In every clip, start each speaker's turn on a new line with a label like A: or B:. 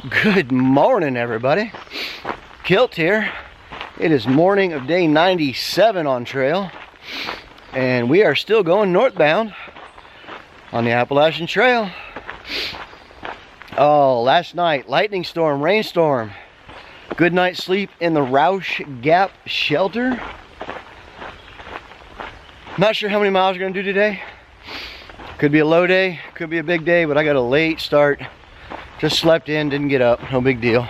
A: Good morning, everybody. Kilt here. It is morning of day 97 on trail, and we are still going northbound on the Appalachian Trail. Oh, last night, lightning storm, rainstorm. Good night's sleep in the Rausch Gap shelter. Not sure how many miles we're gonna do today. Could be a low day, could be a big day, but I got a late start. Just slept in, didn't get up, no big deal.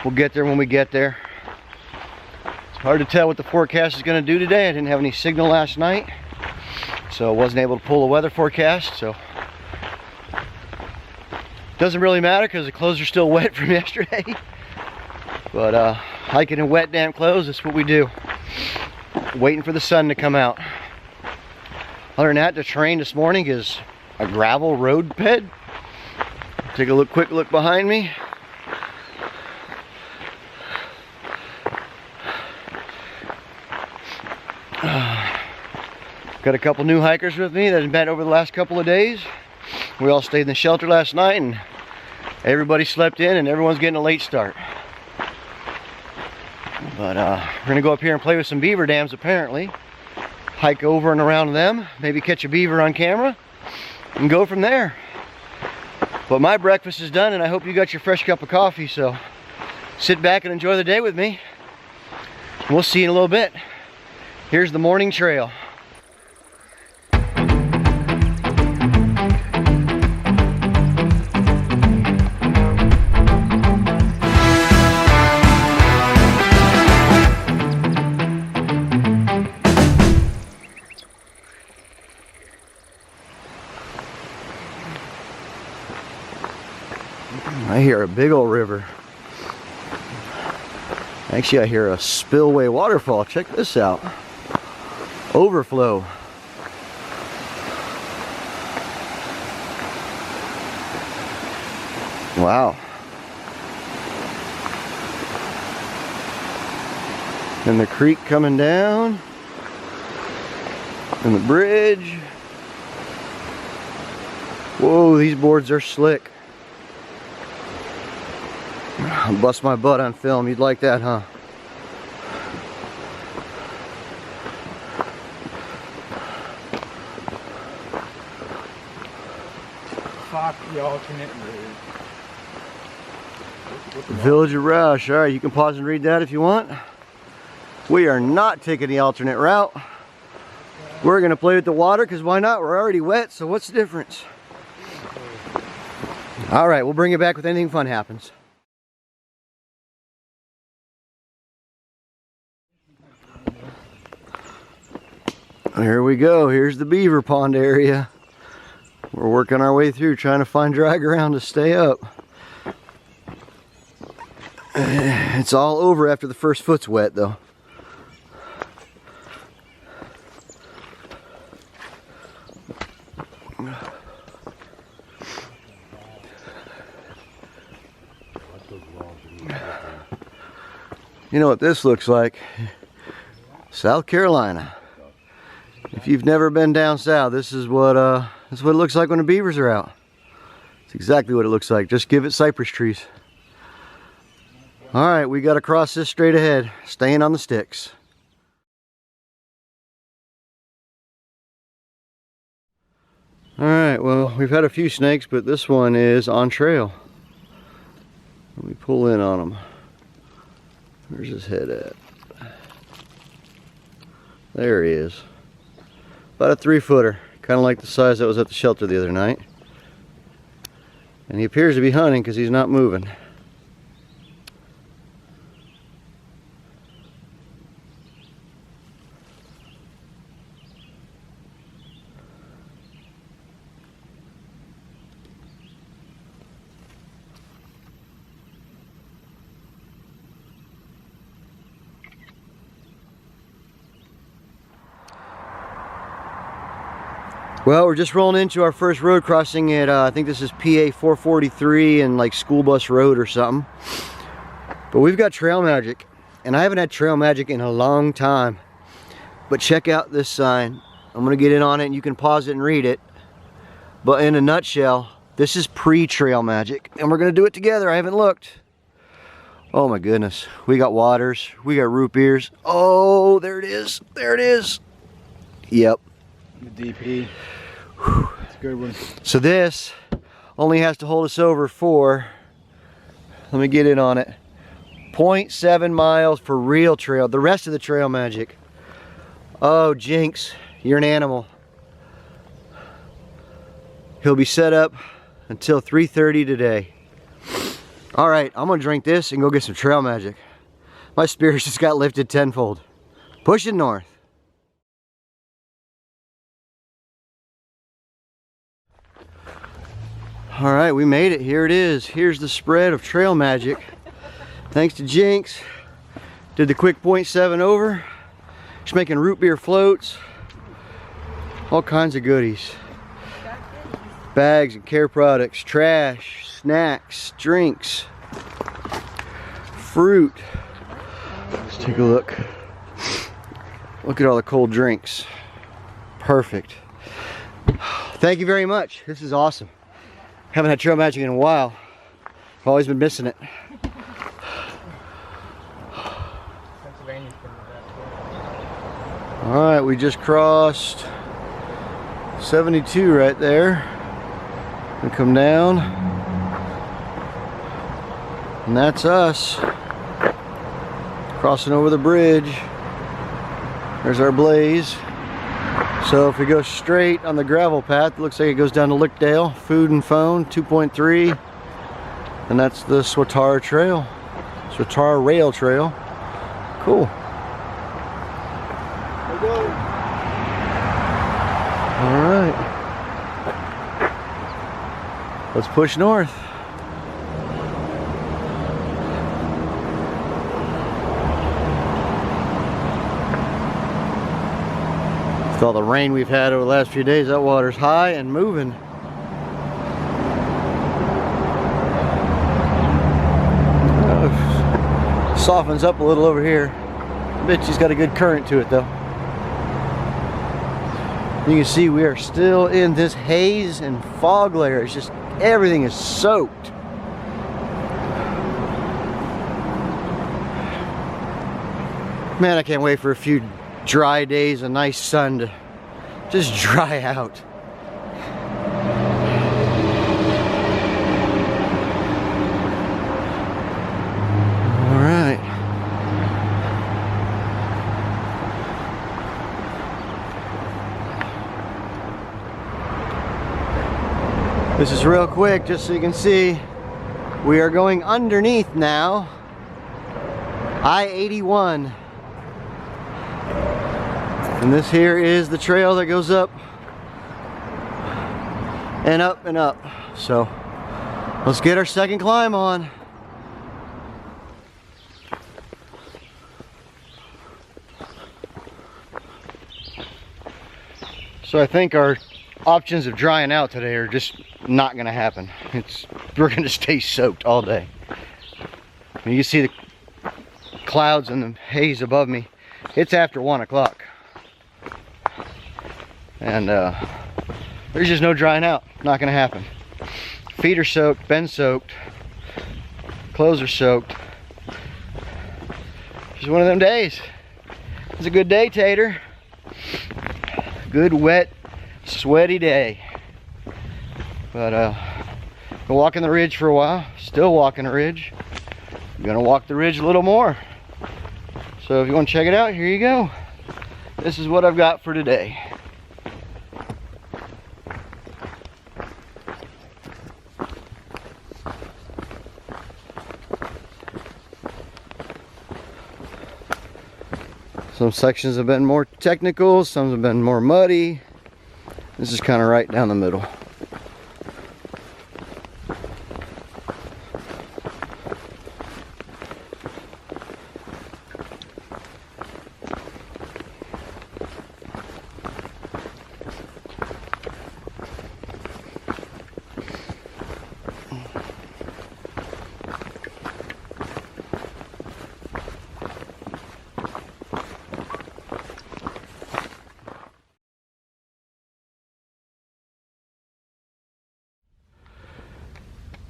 A: We'll get there when we get there. It's hard to tell what the forecast is gonna do today. I didn't have any signal last night, so I wasn't able to pull a weather forecast, so. Doesn't really matter because the clothes are still wet from yesterday. But hiking in wet, damp clothes, that's what we do. Waiting for the sun to come out. Other than that, the terrain this morning is a gravel road bed. Take a quick look behind me. Got a couple new hikers with me that have met over the last couple of days. We all stayed in the shelter last night and everybody slept in and everyone's getting a late start. But we're gonna go up here and play with some beaver dams apparently. Hike over and around them, maybe catch a beaver on camera and go from there. But my breakfast is done and I hope you got your fresh cup of coffee, so sit back and enjoy the day with me. We'll see you in a little bit. Here's the morning trail. I hear a big old river. Actually, I hear a spillway waterfall. Check this out. Overflow. Wow. And the creek coming down. And the bridge. Whoa, these boards are slick. I'll bust my butt on film. You'd like that, huh?
B: Fuck the alternate route.
A: Village of Rausch. Alright, you can pause and read that if you want. We are not taking the alternate route. We're going to play with the water because why not? We're already wet, so what's the difference? Alright, we'll bring you back with anything fun happens. Here we go. Here's the beaver pond area. We're working our way through trying to find dry ground to stay up. It's all over after the first foot's wet though. You know what this looks like? South Carolina. If you've never been down south, this is what it looks like when the beavers are out. It's exactly what it looks like. Just give it cypress trees. All right, we got to cross this straight ahead, staying on the sticks. All right, well, we've had a few snakes, but this one is on trail. Let me pull in on him. Where's his head at? There he is. About a 3-footer, kind of like the size that was at the shelter the other night. And he appears to be hunting because he's not moving. Well, we're just rolling into our first road crossing at, I think this is PA 443 and like School Bus Road or something. But we've got trail magic, and I haven't had trail magic in a long time. But check out this sign. I'm gonna get in on it and you can pause it and read it. But in a nutshell, This is pre-trail magic, and we're gonna do it together. I haven't looked. Oh my goodness. We got waters, we got root beers. Oh, there it is, there it is. Yep.
B: The DP. It's a good one.
A: So this only has to hold us over for, let me get in on it, 0.7 miles for real trail. The rest of the trail magic. Oh, Jinx, you're an animal. He'll be set up until 3:30 today. All right, I'm gonna drink this and go get some trail magic. My spirits just got lifted tenfold. Pushing north. All right, we made it. Here it is. Here's the spread of trail magic. Thanks to Jinx. Did the quick 0.7 over. Just making root beer floats. All kinds of goodies. Bags and care products, trash, snacks, drinks, fruit. Let's take a look. Look at all the cold drinks. Perfect. Thank you very much. This is awesome. Haven't had trail magic in a while. I've always been missing it. All right, we just crossed 72 right there. And come down, and that's us crossing over the bridge. There's our blaze. So if we go straight on the gravel path, it looks like it goes down to Lickdale, Food and Phone 2.3, and that's the Swatara Trail, Swatara Rail Trail. Cool. All right. Let's push north. With all the rain we've had over the last few days, that water's high and moving. Softens up a little over here. I bet she's got a good current to it though. You can see we are still in this haze and fog layer. It's just everything is soaked. Man, I can't wait for a few dry days, a nice sun to just dry out. All right. This is real quick, just so you can see. We are going underneath now. I-81. And this here is the trail that goes up and up and up. So let's get our second climb on. So I think our options of drying out today are just not gonna happen. We're gonna stay soaked all day. And you see the clouds and the haze above me. It's after 1 o'clock. And there's just no drying out. Not gonna happen. Feet are soaked, Ben's soaked, clothes are soaked. Just one of them days. It's a good day, Tater. Good, wet, sweaty day. But been walking the ridge for a while. Still walking the ridge. I'm gonna walk the ridge a little more. So if you want to check it out, here you go. This is what I've got for today. Some sections have been more technical, some have been more muddy. This is kind of right down the middle.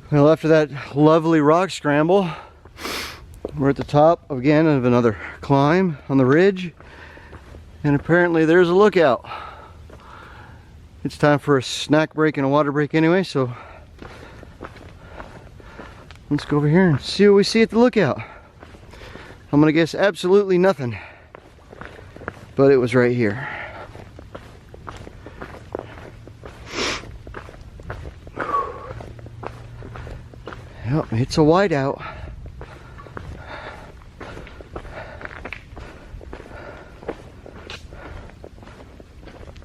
A: Well, after that lovely rock scramble, we're at the top again of another climb on the ridge, and apparently there's a lookout. It's time for a snack break and a water break anyway, so let's go over here and see what we see at the lookout. I'm gonna guess absolutely nothing, but it was right here. Yep, it's a whiteout.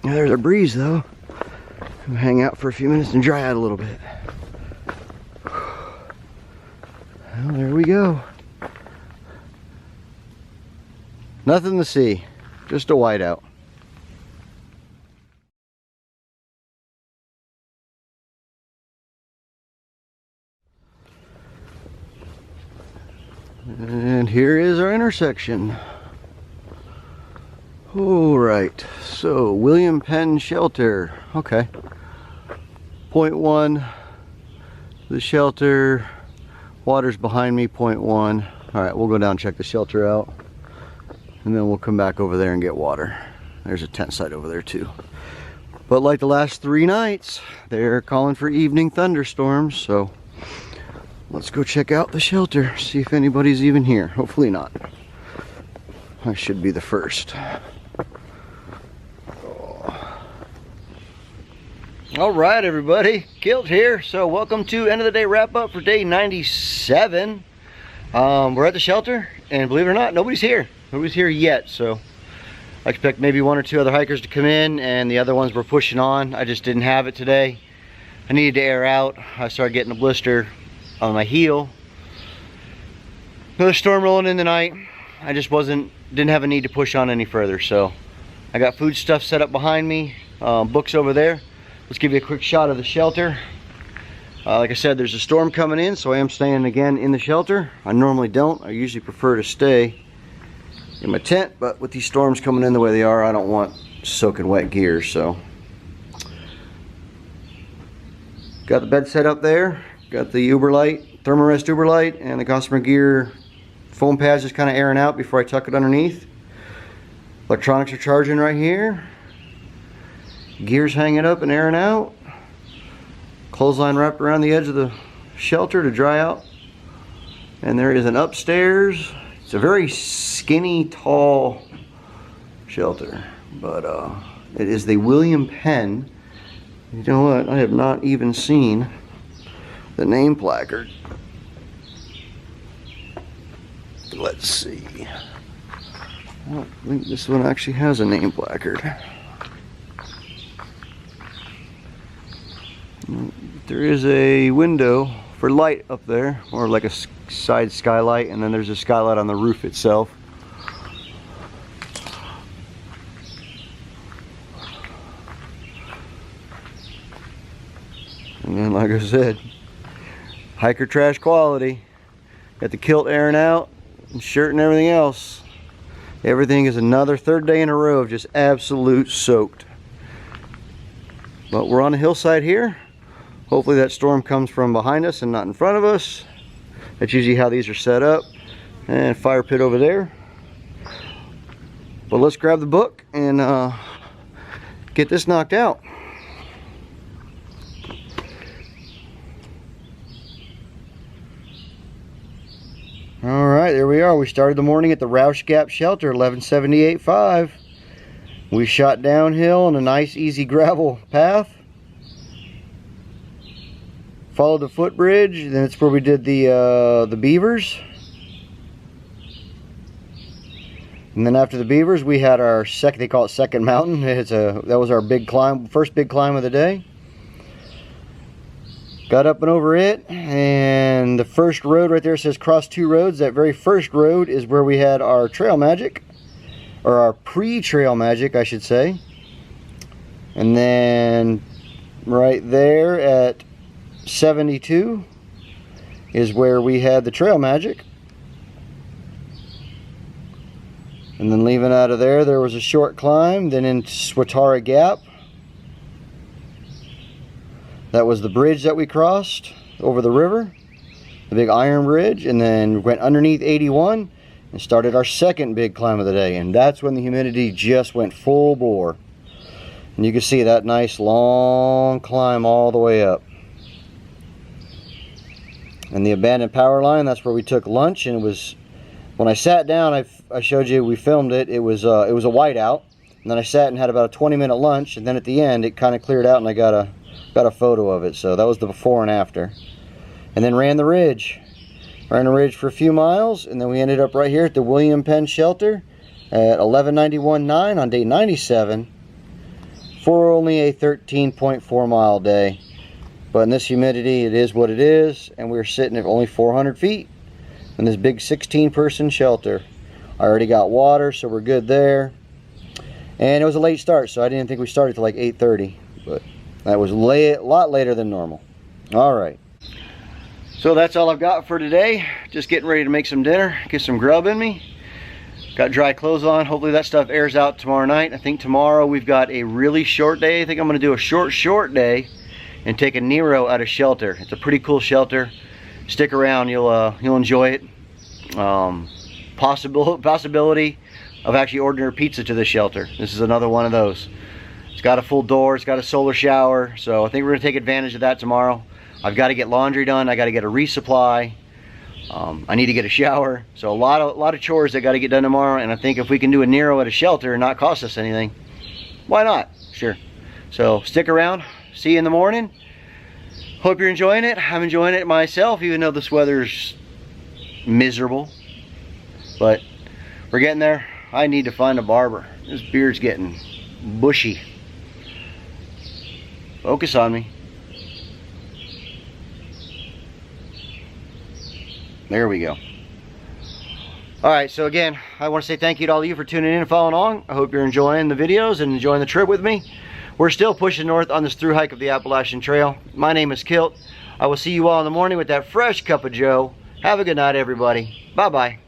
A: Yeah, there's a breeze though. We'll hang out for a few minutes and dry out a little bit. Well, there we go. Nothing to see, just a whiteout. And here is our intersection. All right, so William Penn shelter. Okay. Point 1, the shelter. Water's behind me, point 1. All right, we'll go down and check the shelter out, and then we'll come back over there and get water. There's a tent site over there too. But like the last 3 nights, they're calling for evening thunderstorms, so let's go check out the shelter, see if anybody's even here. Hopefully not. I should be the first. All right, everybody, Kilt here. So welcome to end of the day wrap up for day 97. We're at the shelter, and believe it or not, nobody's here. Nobody's here yet, so I expect maybe 1 or 2 other hikers to come in, and the other ones were pushing on. I just didn't have it today. I needed to air out. I started getting a blister on my heel. Another storm rolling in tonight. I just didn't have a need to push on any further, so I got food stuff set up behind me, books over there. Let's give you a quick shot of the shelter. Like I said, there's a storm coming in, so I am staying again in the shelter. I normally don't. I usually prefer to stay in my tent, but with these storms coming in the way they are, I don't want soaking wet gear, so. Got the bed set up there. Got the Uberlight, Thermarest Uberlight, and the Gossamer Gear foam pads just kind of airing out before I tuck it underneath. Electronics are charging right here. Gear's hanging up and airing out. Clothesline wrapped around the edge of the shelter to dry out. And there is an upstairs. It's a very skinny, tall shelter, but it is the William Penn. You know what? I have not even seen the name placard. Let's see. I don't think this one actually has a name placard. There is a window for light up there, or like a side skylight, and then there's a skylight on the roof itself. And then, like I said, hiker trash quality. Got the kilt airing out, and shirt and everything else. Everything is another 3rd day in a row of just absolute soaked. But we're on a hillside here. Hopefully that storm comes from behind us and not in front of us. That's usually how these are set up. And fire pit over there. But let's grab the book and get this knocked out. All right, there we are. We started the morning at the Rausch Gap Shelter, 1178.5. We shot downhill on a nice easy gravel path. Followed the footbridge, then it's where we did the beavers. And then after the beavers, we had our they call it second mountain. That was our big climb, first big climb of the day. Got up and over it, and the first road right there says cross 2 roads. That very first road is where we had our trail magic, or our pre-trail magic, I should say. And then right there at 72 is where we had the trail magic. And then leaving out of there was a short climb. Then in Swatara Gap, that was the bridge that we crossed. over the river, the big iron bridge, and then went underneath 81 and started our second big climb of the day. And that's when the humidity just went full bore. And you can see that nice long climb all the way up. And the abandoned power line, that's where we took lunch. And it was, when I sat down, I showed you, we filmed it. It was a whiteout. And then I sat and had about a 20-minute lunch. And then at the end, it kind of cleared out, and I got a photo of it. So that was the before and after. And then ran the ridge. Ran the ridge for a few miles, and then we ended up right here at the William Penn shelter at 1191.9 on day 97 for only a 13.4 mile day. But in this humidity, it is what it is, and we're sitting at only 400 feet in this big 16-person shelter. I already got water, so we're good there. And it was a late start, so I didn't think we started till like 8:30, but that was a lot later than normal. All right. So that's all I've got for today. Just getting ready to make some dinner, get some grub in me. Got dry clothes on. Hopefully that stuff airs out tomorrow night. I think tomorrow we've got a really short day. I think I'm going to do a short day and take a Nero out of shelter. It's a pretty cool shelter. Stick around, you'll enjoy it. Possibility of actually ordering a pizza to the shelter. This is another one of those. It's got a full door, it's got a solar shower, so I think we're going to take advantage of that tomorrow. I've got to get laundry done, I got to get a resupply, I need to get a shower, so a lot of chores that got to get done tomorrow. And I think if we can do a Nero at a shelter and not cost us anything, why not? Sure. So stick around, see you in the morning. Hope you're enjoying it. I'm enjoying it myself, even though this weather's miserable, but we're getting there. I need to find a barber. This beard's getting bushy. Focus on me. There we go. Alright, so again, I want to say thank you to all of you for tuning in and following along. I hope you're enjoying the videos and enjoying the trip with me. We're still pushing north on this through hike of the Appalachian Trail. My name is Kilt. I will see you all in the morning with that fresh cup of joe. Have a good night, everybody. Bye-bye.